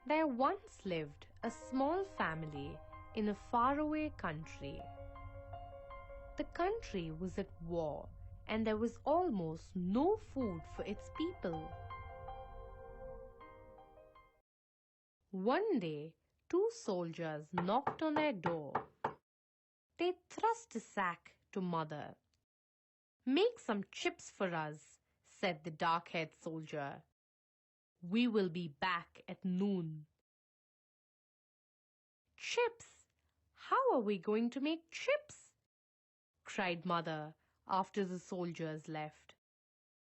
There once lived a small family in a faraway country. The country was at war and there was almost no food for its people. One day, two soldiers knocked on their door. They thrust a sack to Mother. "Make some chips for us," said the dark-haired soldier. "We will be back at noon." "Chips? How are we going to make chips?" cried Mother after the soldiers left.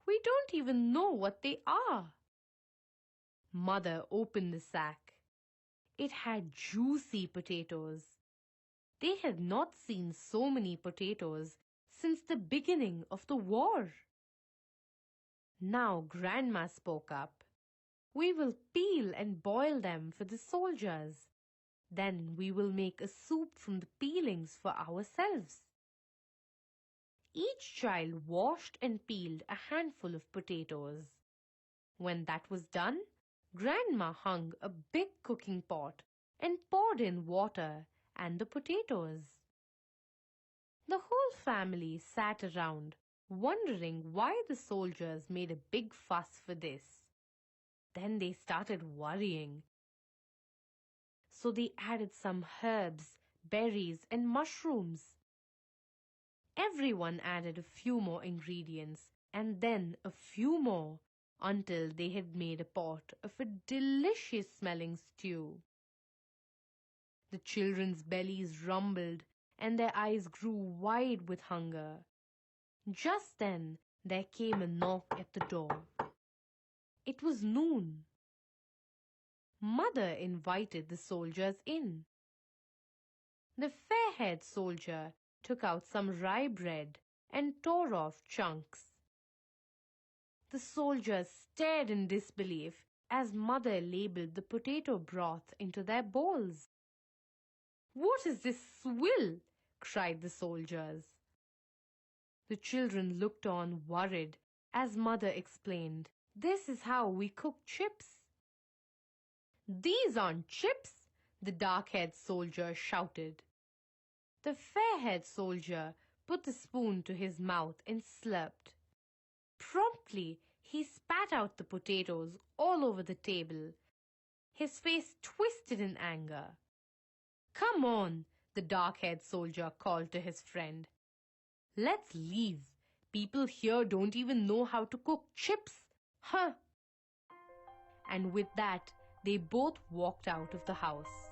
"We don't even know what they are." Mother opened the sack. It had juicy potatoes. They had not seen so many potatoes since the beginning of the war. Now Grandma spoke up. "We will peel and boil them for the soldiers. Then we will make a soup from the peelings for ourselves." Each child washed and peeled a handful of potatoes. When that was done, Grandma hung a big cooking pot and poured in water and the potatoes. The whole family sat around, wondering why the soldiers made a big fuss for this. Then they started worrying. So they added some herbs, berries, and mushrooms. Everyone added a few more ingredients, and then a few more, until they had made a pot of a delicious-smelling stew. The children's bellies rumbled, and their eyes grew wide with hunger. Just then there came a knock at the door. It was noon. Mother invited the soldiers in. The fair-haired soldier took out some rye bread and tore off chunks. The soldiers stared in disbelief as Mother labeled the potato broth into their bowls. "What is this swill?" cried the soldiers. The children looked on worried as Mother explained, "This is how we cook chips." "These aren't chips!" the dark-haired soldier shouted. The fair-haired soldier put the spoon to his mouth and slurped. Promptly, he spat out the potatoes all over the table. His face twisted in anger. "Come on," the dark-haired soldier called to his friend. "Let's leave. People here don't even know how to cook chips. Huh!" And with that, they both walked out of the house.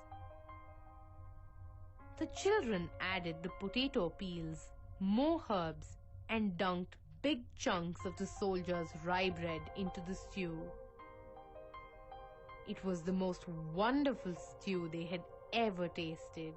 The children added the potato peels, more herbs, and dunked big chunks of the soldiers' rye bread into the stew. It was the most wonderful stew they had ever tasted.